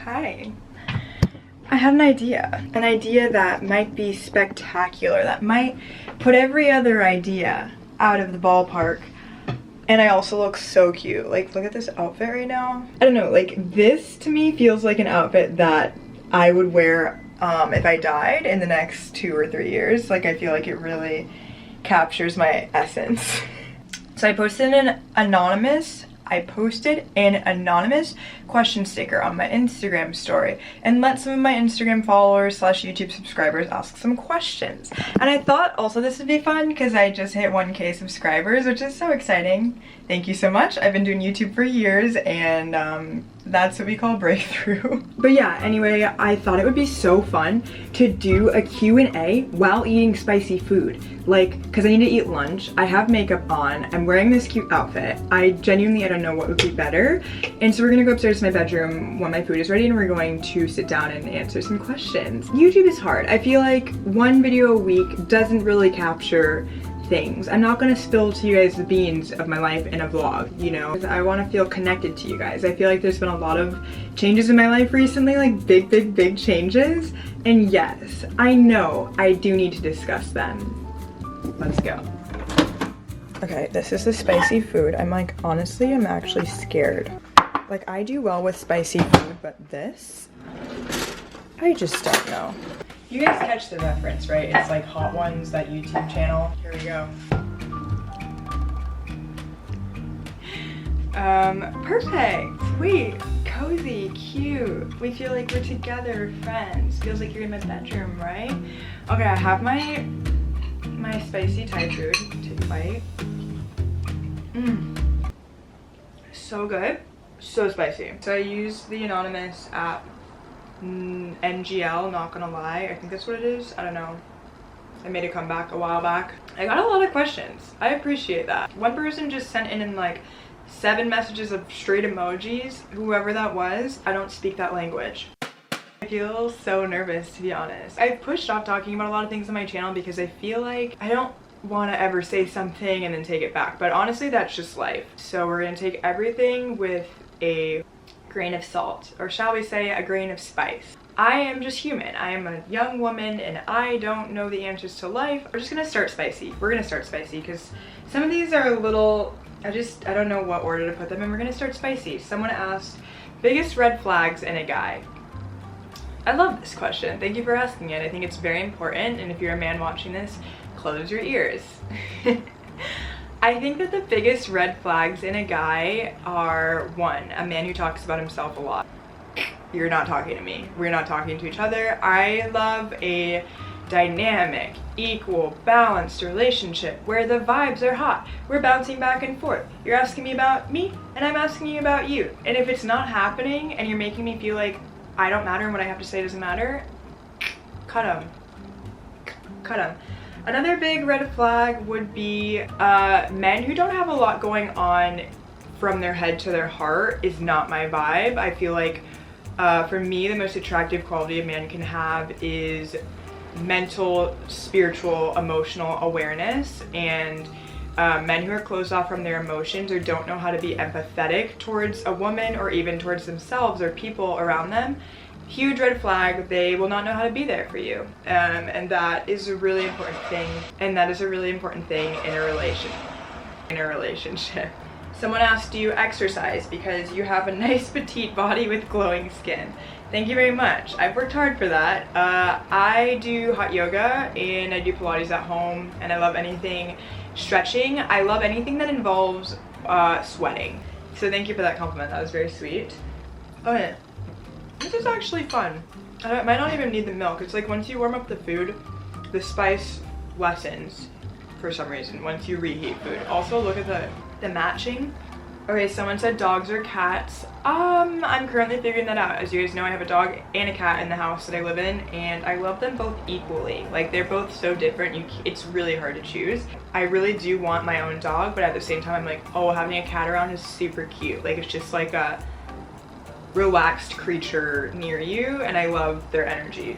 Hi. I had an idea that might be spectacular, that might put every other idea out of the ballpark. And I also look so cute. Like, look at this outfit right now. I don't know, like, this to me feels like an outfit that I would wear if I died in the next 2 or 3 years. Like, I feel like it really captures my essence. So I posted an anonymous question sticker on my Instagram story and let some of my Instagram followers / YouTube subscribers ask some questions. And I thought also this would be fun because I just hit 1K subscribers, which is so exciting. Thank you so much. I've been doing YouTube for years, and that's what we call breakthrough. But yeah, anyway, I thought it would be so fun to do a Q&A while eating spicy food. Like, because I need to eat lunch, I have makeup on, I'm wearing this cute outfit. I don't know what would be better. And so we're gonna go upstairs to my bedroom when my food is ready, and we're going to sit down and answer some questions. YouTube is hard. I feel like 1 video a week doesn't really capture things. I'm not gonna spill to you guys the beans of my life in a vlog, you know? I wanna feel connected to you guys. I feel like there's been a lot of changes in my life recently, like big changes. And yes, I know I do need to discuss them. Let's go. Okay, this is the spicy food. I'm actually scared. Like, I do well with spicy food, but this, I just don't know. You guys catch the reference, right? It's like Hot Ones, that YouTube channel. Here we go. Perfect. Sweet, cozy, cute. We feel like we're together, friends. Feels like you're in my bedroom, right? Okay, I have my spicy Thai food. Take a bite. So good. So spicy. So I use the anonymous app. NGL, not gonna lie, I think that's what it is. I don't know. I made a comeback a while back. I got a lot of questions. I appreciate that. One person just sent in like 7 messages of straight emojis, whoever that was. I don't speak that language. I feel so nervous, to be honest. I've pushed off talking about a lot of things on my channel because I feel like I don't want to ever say something and then take it back, but honestly that's just life. So we're gonna take everything with a grain of salt, or shall we say a grain of spice. I am just human. I am a young woman and I don't know the answers to life. We're just gonna start spicy. We're gonna start spicy because some of these are a little, I don't know what order to put them in. We're gonna start spicy. Someone asked, biggest red flags in a guy. I love this question. Thank you for asking it. I think it's very important, and if you're a man watching this, close your ears. I think that the biggest red flags in a guy are, 1, a man who talks about himself a lot. You're not talking to me. We're not talking to each other. I love a dynamic, equal, balanced relationship where the vibes are hot. We're bouncing back and forth. You're asking me about me, and I'm asking you about you. And if it's not happening and you're making me feel like I don't matter and what I have to say doesn't matter, cut them. Cut them. Another big red flag would be men who don't have a lot going on from their head to their heart is not my vibe. I feel like for me, the most attractive quality a man can have is mental, spiritual, emotional awareness, and men who are closed off from their emotions or don't know how to be empathetic towards a woman or even towards themselves or people around them, huge red flag. They will not know how to be there for you, and that is a really important thing, and that is a really important thing in a relationship. Someone asked, do you exercise because you have a nice petite body with glowing skin? Thank you very much. I've worked hard for that. I do hot yoga and I do Pilates at home, and I love anything stretching. I love anything that involves sweating. So thank you for that compliment. That was very sweet. Okay. This is actually fun. I might not even need the milk. It's like once you warm up the food, the spice lessens for some reason once you reheat food. Also, look at the matching. Okay, someone said dogs or cats. I'm currently figuring that out. As you guys know, I have a dog and a cat in the house that I live in, and I love them both equally. Like, they're both so different. It's really hard to choose. I really do want my own dog, but at the same time, I'm like, oh, having a cat around is super cute. Like, it's just like a relaxed creature near you, and I love their energy.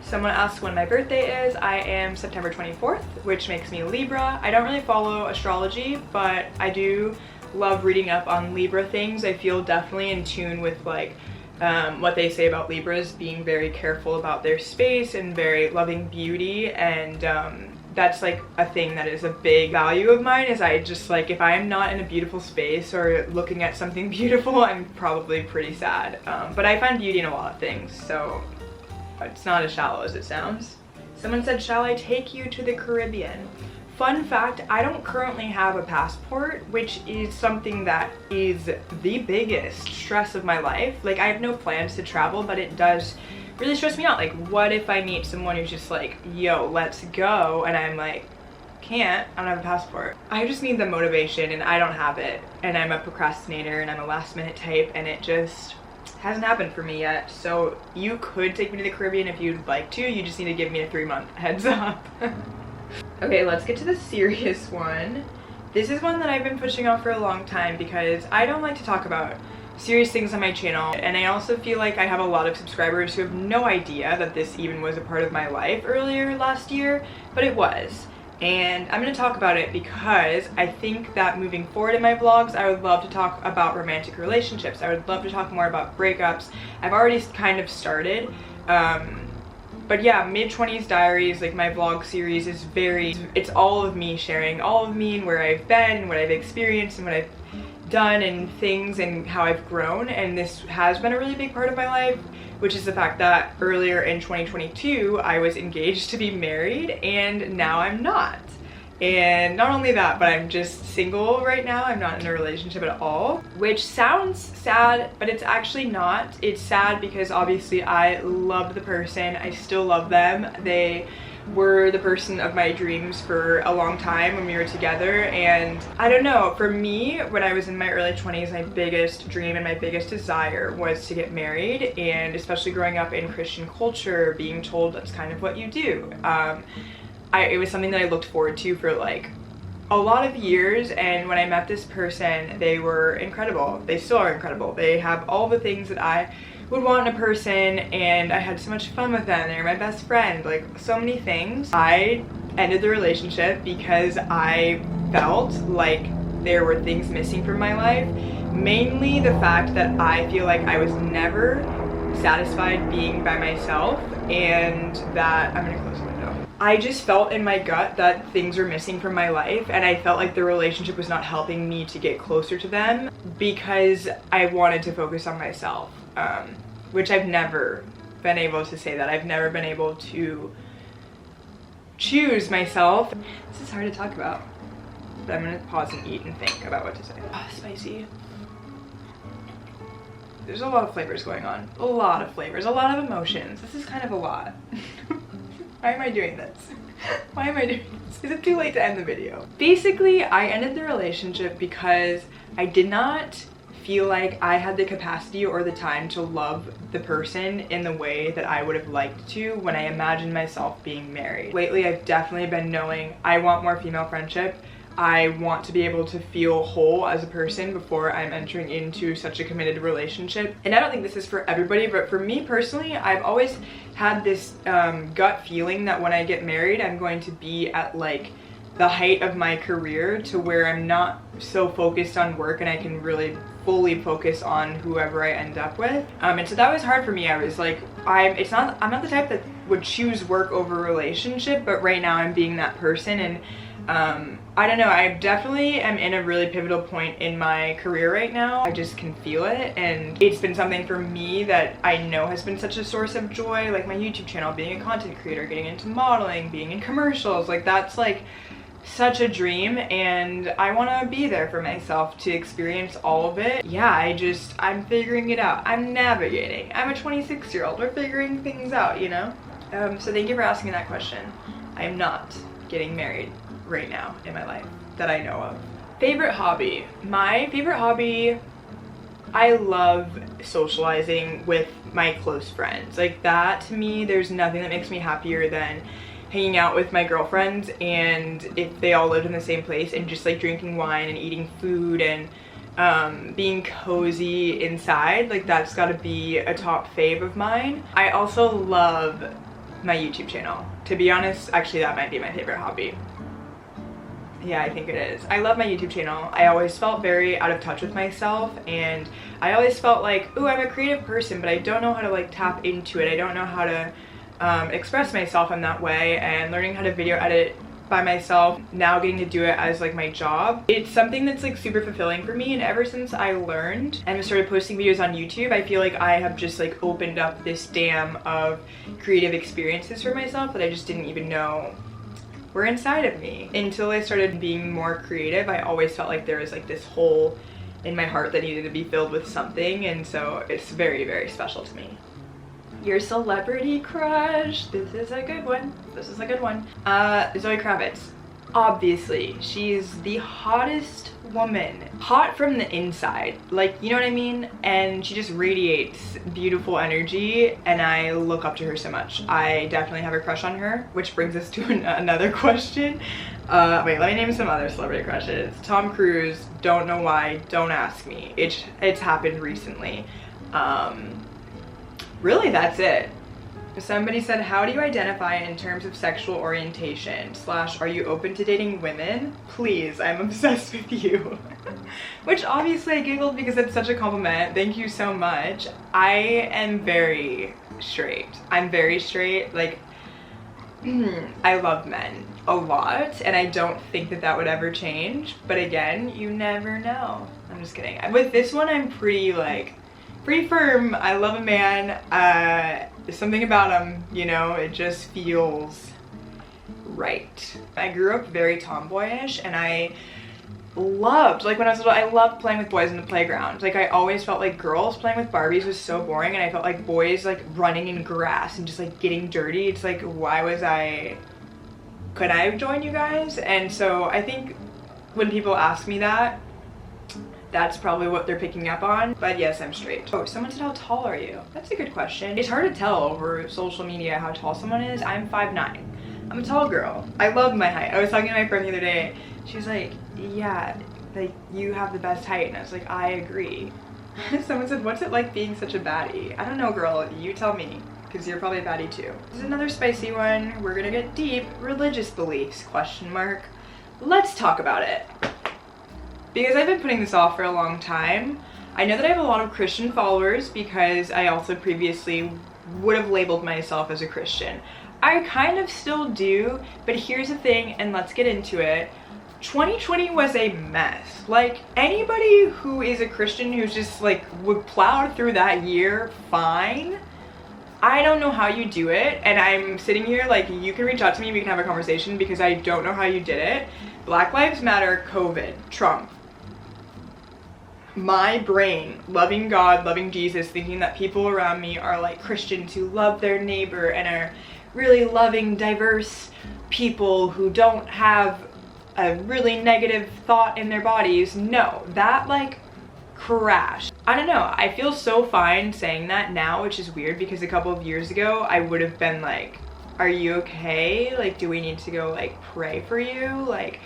Someone asked when my birthday is. I am September 24th, which makes me Libra. I don't really follow astrology, but I do love reading up on Libra things. I feel definitely in tune with like what they say about Libras being very careful about their space and very loving beauty, and that's like a thing that is a big value of mine. Is I just like, if I am not in a beautiful space or looking at something beautiful, I'm probably pretty sad. But I find beauty in a lot of things, so it's not as shallow as it sounds. Someone said, shall I take you to the Caribbean? Fun fact, I don't currently have a passport, which is something that is the biggest stress of my life. Like, I have no plans to travel, but it does really stress me out. Like, what if I meet someone who's just like, yo, let's go, and I'm like, can't, I don't have a passport. I just need the motivation, and I don't have it, and I'm a procrastinator, and I'm a last minute type, and it just hasn't happened for me yet. So you could take me to the Caribbean if you'd like to. You just need to give me a 3-month heads up. Okay, let's get to the serious one. This is one that I've been pushing off for a long time because I don't like to talk about serious things on my channel, and I also feel like I have a lot of subscribers who have no idea that this even was a part of my life earlier last year, but it was. And I'm going to talk about it because I think that moving forward in my vlogs, I would love to talk about romantic relationships. I would love to talk more about breakups. I've already kind of started. But yeah, mid-20s diaries, like my vlog series is it's all of me sharing all of me and where I've been and what I've experienced and what I've done and things and how I've grown. And this has been a really big part of my life, which is the fact that earlier in 2022, I was engaged to be married and now I'm not. And not only that, but I'm just single right now. I'm not in a relationship at all, which sounds sad, but it's actually not. It's sad because obviously I loved the person. I still love them. They were the person of my dreams for a long time when we were together. And I don't know, for me, when I was in my early 20s, my biggest dream and my biggest desire was to get married. And especially growing up in Christian culture, being told that's kind of what you do. It was something that I looked forward to for like a lot of years, and when I met this person, they were incredible. They still are incredible. They have all the things that I would want in a person, and I had so much fun with them. They're my best friend, like so many things. I ended the relationship because I felt like there were things missing from my life, mainly the fact that I feel like I was never satisfied being by myself, and that I'm gonna close the window. I just felt in my gut that things were missing from my life, and I felt like the relationship was not helping me to get closer to them because I wanted to focus on myself, which I've never been able to say that. I've never been able to choose myself. This is hard to talk about, but I'm gonna pause and eat and think about what to say. Oh, spicy. There's a lot of flavors going on. A lot of flavors, a lot of emotions. This is kind of a lot. Why am I doing this? Why am I doing this? Is it too late to end the video? Basically, I ended the relationship because I did not feel like I had the capacity or the time to love the person in the way that I would have liked to when I imagined myself being married. Lately, I've definitely been knowing I want more female friendship. I want to be able to feel whole as a person before I'm entering into such a committed relationship. And I don't think this is for everybody, but for me personally, I've always had this gut feeling that when I get married, I'm going to be at like the height of my career to where I'm not so focused on work and I can really fully focus on whoever I end up with. And so that was hard for me. I was like, I'm not the type that would choose work over relationship, but right now I'm being that person. And I don't know, I definitely am in a really pivotal point in my career right now. I just can feel it, and it's been something for me that I know has been such a source of joy, like my YouTube channel, being a content creator, getting into modeling, being in commercials, like that's like such a dream, and I want to be there for myself to experience all of it. Yeah, I'm figuring it out. I'm navigating. I'm a 26-year-old. We're figuring things out, you know? So thank you for asking that question. I'm not getting married right now in my life that I know of. Favorite hobby. My favorite hobby, I love socializing with my close friends. Like that, to me, there's nothing that makes me happier than hanging out with my girlfriends, and if they all lived in the same place, and just like drinking wine and eating food and being cozy inside. Like that's gotta be a top fave of mine. I also love my YouTube channel. To be honest, actually that might be my favorite hobby. Yeah, I think it is. I love my YouTube channel. I always felt very out of touch with myself, and I always felt like, ooh, I'm a creative person, but I don't know how to like tap into it. I don't know how to express myself in that way, and learning how to video edit by myself, now getting to do it as like my job, it's something that's like super fulfilling for me. And ever since I learned and started posting videos on YouTube, I feel like I have just like opened up this dam of creative experiences for myself that I just didn't even know were inside of me. Until I started being more creative, I always felt like there was like this hole in my heart that needed to be filled with something, and so it's very, very special to me. Your celebrity crush. This is a good one. This is a good one. Zoe Kravitz. Obviously, she's the hottest woman. Hot from the inside. Like, you know what I mean? And she just radiates beautiful energy, and I look up to her so much. I definitely have a crush on her, which brings us to another question. Wait, let me name some other celebrity crushes. Tom Cruise. Don't know why. Don't ask me. It's happened recently. Really, that's it. Somebody said, how do you identify in terms of sexual orientation? / are you open to dating women? Please, I'm obsessed with you. Which obviously I giggled because it's such a compliment. Thank you so much. I am very straight. I'm very straight. Like, I love men a lot, and I don't think that would ever change. But again, you never know. I'm just kidding. With this one, I'm pretty firm. I love a man. There's something about him, you know, it just feels right. I grew up very tomboyish, and I loved, like when I was little, I loved playing with boys in the playground. Like I always felt like girls playing with Barbies was so boring, and I felt like boys like running in grass and just like getting dirty. It's like, could I join you guys? And so I think when people ask me that, that's probably what they're picking up on. But yes, I'm straight. Oh, someone said, how tall are you? That's a good question. It's hard to tell over social media how tall someone is. I'm 5'9". I'm a tall girl. I love my height. I was talking to my friend the other day. She was like, yeah, like you have the best height. And I was like, I agree. Someone said, what's it like being such a baddie? I don't know, girl. You tell me, because you're probably a baddie too. This is another spicy one. We're gonna get deep. Religious beliefs, ? Let's talk about it. Because I've been putting this off for a long time. I know that I have a lot of Christian followers because I also previously would have labeled myself as a Christian. I kind of still do, but here's the thing, and let's get into it. 2020 was a mess. Like, anybody who is a Christian who's just like would plow through that year fine. I don't know how you do it, and I'm sitting here like, you can reach out to me, we can have a conversation, because I don't know how you did it. Black Lives Matter, COVID, Trump. My brain, loving God, loving Jesus, thinking that people around me are like Christians who love their neighbor and are really loving, diverse people who don't have a really negative thought in their bodies. No, that like crashed. I don't know, I feel so fine saying that now, which is weird because a couple of years ago I would have been like, are you okay? Like, do we need to go like pray for you? Like,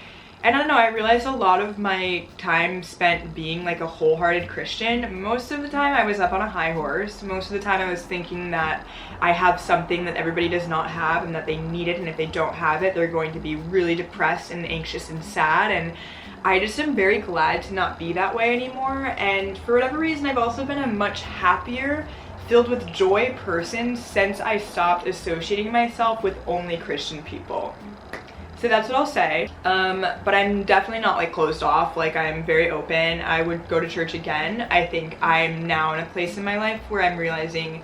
and I don't know, I realized a lot of my time spent being like a wholehearted Christian, most of the time I was up on a high horse. Most of the time I was thinking that I have something that everybody does not have and that they need it, and if they don't have it, they're going to be really depressed and anxious and sad. And I just am very glad to not be that way anymore. And for whatever reason, I've also been a much happier, filled with joy person since I stopped associating myself with only Christian people. So that's what I'll say. But I'm definitely not like closed off. Like, I'm very open. I would go to church again. I think I'm now in a place in my life where I'm realizing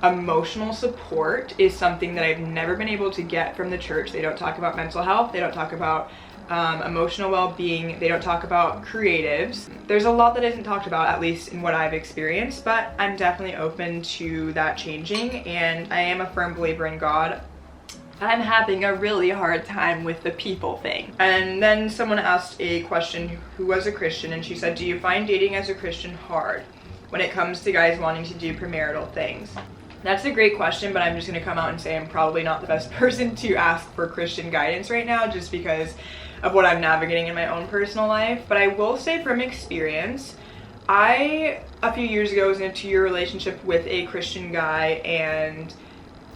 emotional support is something that I've never been able to get from the church. They don't talk about mental health. They don't talk about emotional well-being. They don't talk about creatives. There's a lot that isn't talked about, at least in what I've experienced, but I'm definitely open to that changing, and I am a firm believer in God. I'm having a really hard time with the people thing. And then someone asked a question who was a Christian, and she said, do you find dating as a Christian hard when it comes to guys wanting to do premarital things? That's a great question, but I'm just gonna come out and say I'm probably not the best person to ask for Christian guidance right now, just because of what I'm navigating in my own personal life. But I will say from experience, I, a few years ago, was in a 2-year relationship with a Christian guy, and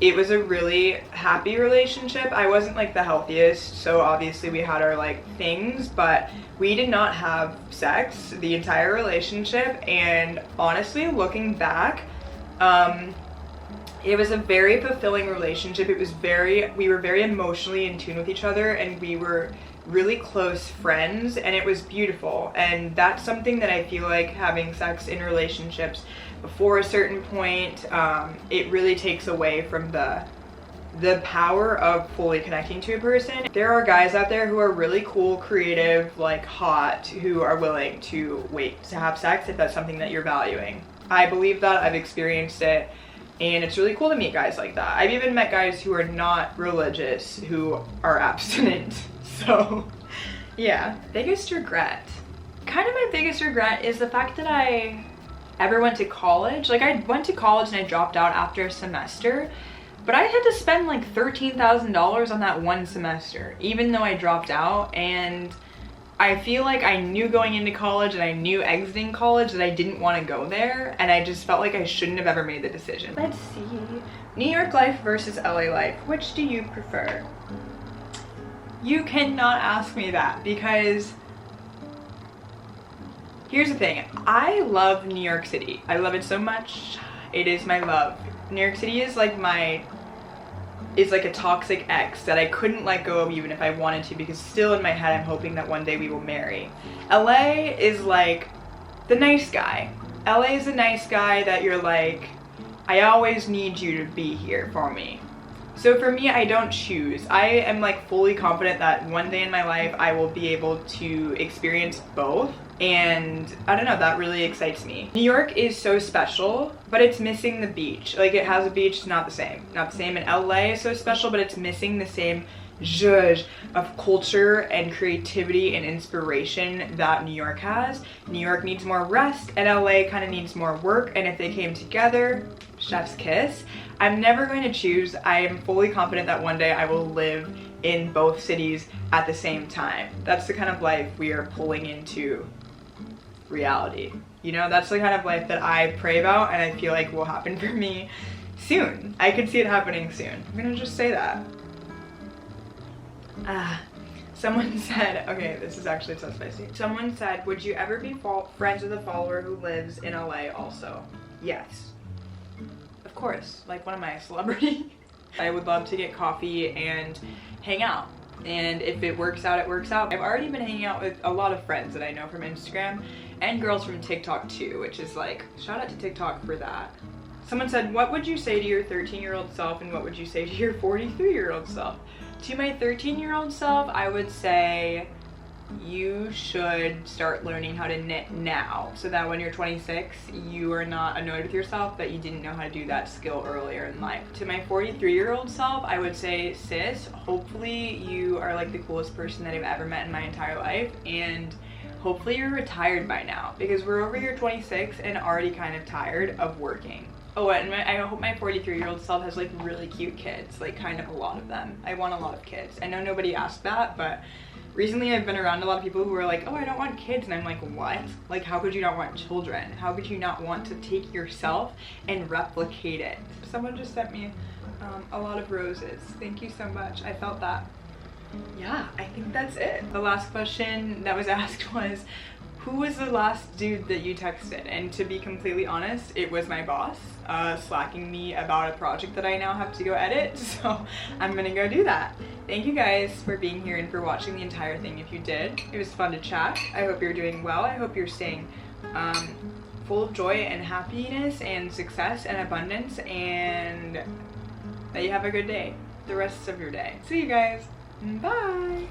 it was a really happy relationship. I wasn't like the healthiest, so obviously we had our like things, but we did not have sex the entire relationship. And honestly, looking back, it was a very fulfilling relationship. We were very emotionally in tune with each other, and we were really close friends, and it was beautiful. And that's something that I feel like having sex in relationships before a certain point, it really takes away from the power of fully connecting to a person. There are guys out there who are really cool, creative, like hot, who are willing to wait to have sex if that's something that you're valuing. I believe that. I've experienced it, and it's really cool to meet guys like that. I've even met guys who are not religious who are abstinent. So yeah. Biggest regret. Kind of my biggest regret is the fact that I ever went to college. Like, I went to college and I dropped out after a semester, but I had to spend like $13,000 on that one semester, even though I dropped out. And I feel like I knew going into college and I knew exiting college that I didn't want to go there, and I just felt like I shouldn't have ever made the decision. Let's see. New York life versus LA life. Which do you prefer? You cannot ask me that, because here's the thing. I love New York City. I love it so much. It is my love. New York City is like a toxic ex that I couldn't let go of even if I wanted to, because still in my head I'm hoping that one day we will marry. LA is like the nice guy. LA is the nice guy that you're like, I always need you to be here for me. So for me, I don't choose. I am like fully confident that one day in my life I will be able to experience both. And I don't know, that really excites me. New York is so special, but it's missing the beach. Like, it has a beach, it's not the same. Not the same. And LA is so special, but it's missing the same zhuzh of culture and creativity and inspiration that New York has. New York needs more rest, and LA kind of needs more work. And if they came together, chef's kiss. I'm never going to choose. I am fully confident that one day I will live in both cities at the same time. That's the kind of life we are pulling into reality. You know, that's the kind of life that I pray about, and I feel like will happen for me soon. I could see it happening soon. I'm gonna just say that. Someone said, okay, this is actually so spicy. Someone said, would you ever be friends with a follower who lives in LA also? Yes. Of course. Like, what am I, a celebrity? I would love to get coffee and hang out. And if it works out, it works out. I've already been hanging out with a lot of friends that I know from Instagram and girls from TikTok too, which is like, shout out to TikTok for that. Someone said, what would you say to your 13-year-old self, and what would you say to your 43-year-old self? To my 13-year-old self, I would say you should start learning how to knit now, so that when you're 26, you are not annoyed with yourself that you didn't know how to do that skill earlier in life. To my 43-year-old self, I would say, sis, hopefully you are like the coolest person that I've ever met in my entire life, and hopefully you're retired by now, because we're over here 26 and already kind of tired of working. Oh, and I hope my 43-year-old self has like really cute kids, like kind of a lot of them. I want a lot of kids. I know nobody asked that, but recently I've been around a lot of people who are like, oh, I don't want kids. And I'm like, what? Like, how could you not want children? How could you not want to take yourself and replicate it? Someone just sent me a lot of roses. Thank you so much. I felt that. Yeah, I think that's it. The last question that was asked was, who was the last dude that you texted? And to be completely honest, it was my boss, slacking me about a project that I now have to go edit, so I'm gonna go do that. Thank you guys for being here and for watching the entire thing if you did. It was fun to chat. I hope you're doing well. I hope you're staying full of joy and happiness and success and abundance, and that you have a good day, the rest of your day. See you guys. Bye.